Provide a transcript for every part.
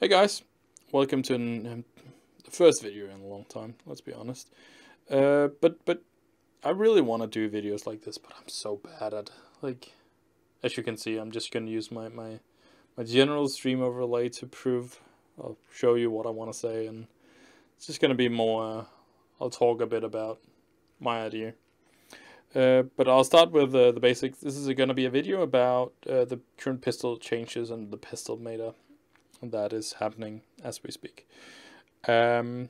Hey guys, welcome to the first video in a long time. Let's be honest. But I really want to do videos like this, but I'm so bad at as you can see, I'm just gonna use my general stream overlay to prove. I'll show you what I want to say, and it's just gonna be more. I'll talk a bit about my idea. But I'll start with the basics. This is gonna be a video about the current pistol changes and the pistol meta that is happening as we speak. All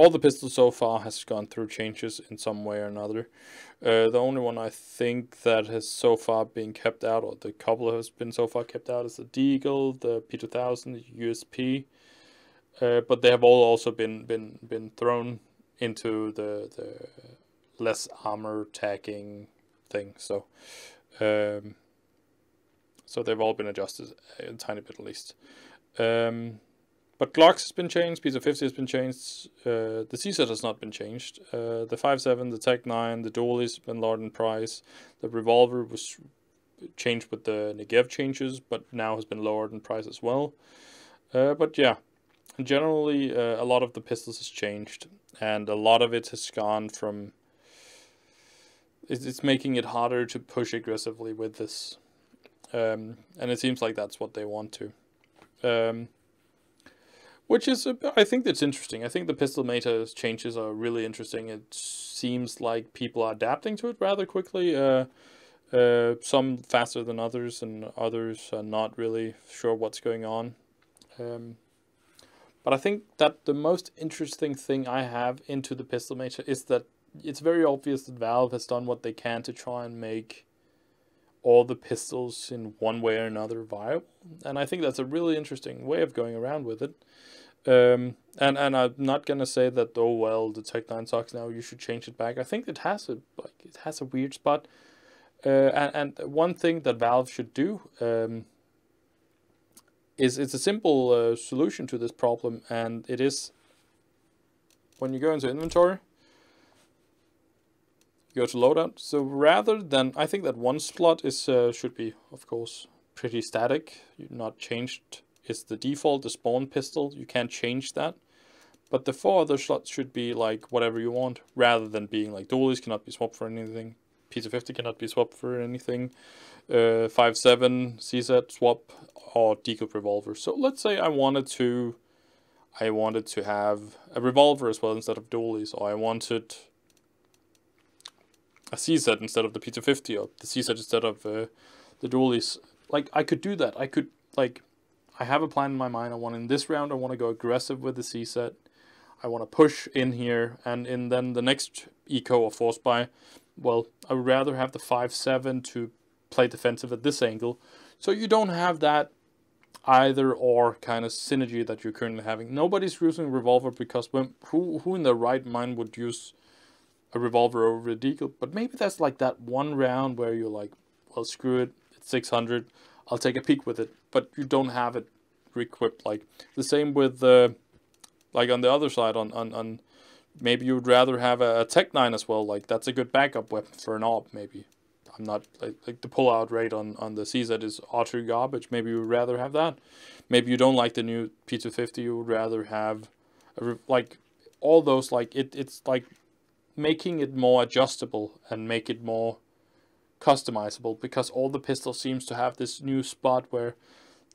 the pistols so far has gone through changes in some way or another. The only one I think that has so far been kept out, or the couple has been so far kept out, is the Deagle, the P2000, the USP. But they have all also been thrown into the less armor tagging thing. So they've all been adjusted a tiny bit at least. But Glocks has been changed, P50 has been changed, the CSET has not been changed. The 5.7, the Tech 9, the Dualies have been lowered in price. The Revolver was changed with the Negev changes, but now has been lowered in price as well. But yeah, generally a lot of the pistols has changed, and a lot of it has gone from... It's making it harder to push aggressively with this. And it seems like that's what they want to. Which is, I think that's interesting. I think the pistol meta changes are really interesting. It seems like people are adapting to it rather quickly. Some faster than others, and others are not really sure what's going on. But I think that the most interesting thing I have into the pistol meta is that it's very obvious that Valve has done what they can to try and make all the pistols in one way or another viable, and I think that's a really interesting way of going around with it. And I'm not gonna say that, oh well, the Tech 9 sucks now, you should change it back. I think it has a weird spot. And one thing that Valve should do is it's a simple solution to this problem, and it is when you go into inventory, go to loadout. So rather than, I think that one slot is should be, of course, pretty static, not changed. It's the default, the spawn pistol. You can't change that. But the 4 other slots should be like whatever you want, rather than being like Dualies cannot be swapped for anything, P50 cannot be swapped for anything, 5.7 CZ swap, or Deagle Revolver. So let's say I wanted to have a Revolver as well instead of Dualies, or I wanted a CZ instead of the P250, or the CZ instead of the Dualies. Like, I could do that. I could, like, I have a plan in my mind. I want, in this round, I want to go aggressive with the CZ. I want to push in here, and then the next eco or force buy, well, I would rather have the 5.7 to play defensive at this angle. So you don't have that either or kind of synergy that you're currently having. Nobody's using Revolver because who in their right mind would use a Revolver over a Deagle? But maybe that's like that one round where you're like, well, screw it, it's 600, I'll take a peek with it, but you don't have it equipped. Like the same with like on the other side, on maybe you would rather have a Tech 9 as well. Like that's a good backup weapon for an AWP. Maybe I'm not like the pull out rate on the CZ is utter garbage. Maybe you would rather have that. Maybe you don't like the new P250. You would rather have like all those. Like it's like making it more adjustable and make it more customizable, because all the pistols seems to have this new spot where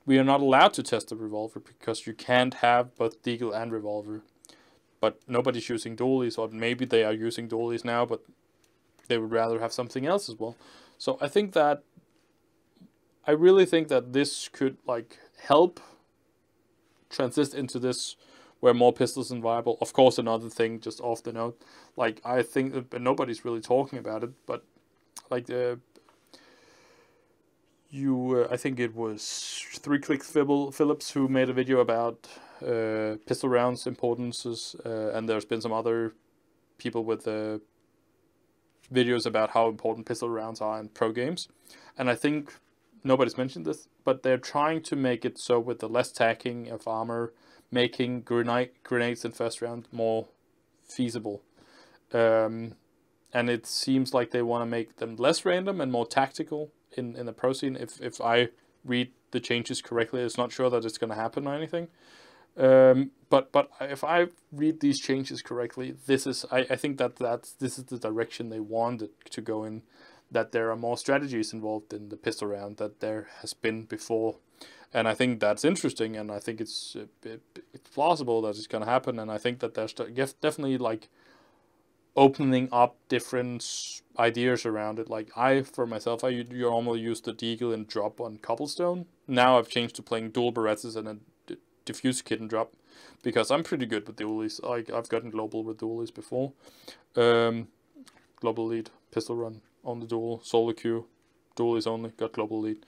we are not allowed to test the Revolver because you can't have both Deagle and Revolver. But nobody's using Dualies, or maybe they are using Dualies now, but they would rather have something else as well. So I really think that this could like help transit into this where more pistols are viable. Of course, another thing just off the note, like I think that nobody's really talking about it, but like I think it was 3-Click Phillips who made a video about pistol rounds importances, and there's been some other people with videos about how important pistol rounds are in pro games. And I think nobody's mentioned this, but they're trying to make it so with the less tagging of armor, making grenades in first round more feasible. And it seems like they want to make them less random and more tactical in the pro scene. If I read the changes correctly. It's not sure that it's going to happen or anything. But if I read these changes correctly, this is I think this is the direction they wanted to go in. That there are more strategies involved in the pistol round that there has been before, and I think that's interesting, and I think it's plausible that it's going to happen, and I think that there's definitely like opening up different ideas around it. Like for myself, I normally use the deagle and drop on cobblestone. Now I've changed to playing dual Berettas and a diffuse kit and drop, because I'm pretty good with dualies. Like I've gotten global with dualies before. Global lead, pistol run on the dual, solo queue, dualies only, got global lead.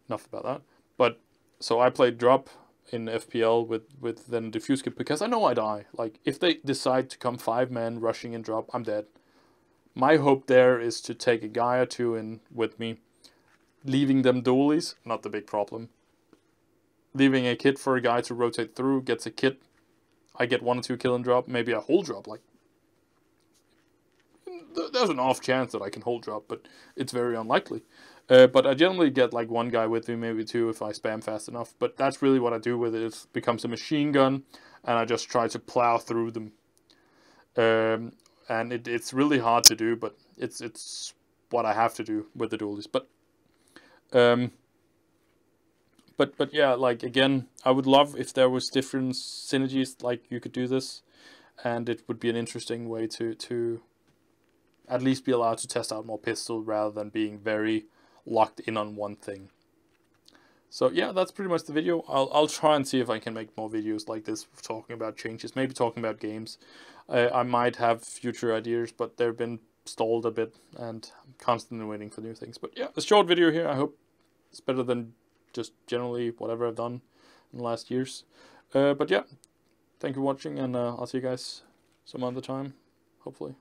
Enough about that. But so I played drop in FPL with then diffuse kit because I know I die. Like if they decide to come 5-man rushing and drop, I'm dead. My hope there is to take a guy or two in with me, leaving them dualies, not the big problem. Leaving a kit for a guy to rotate through, gets a kit, I get 1 or 2 kill and drop, maybe a whole drop. Like there's an off chance that I can whole drop, but it's very unlikely. But I generally get like 1 guy with me, maybe 2 if I spam fast enough. But that's really what I do with it. It becomes a machine gun, and I just try to plow through them. And it's really hard to do, but it's what I have to do with the dualies. But yeah, like again, I would love if there was different synergies, like you could do this, and it would be an interesting way to at least be allowed to test out more pistol rather than being very locked in on one thing. So yeah, that's pretty much the video. I'll try and see if I can make more videos like this, talking about changes, maybe talking about games. I might have future ideas, but they've been stalled a bit, and I'm constantly waiting for new things. But yeah, a short video here. I hope it's better than just generally whatever I've done in the last years. But yeah, thank you for watching, and I'll see you guys some other time, hopefully.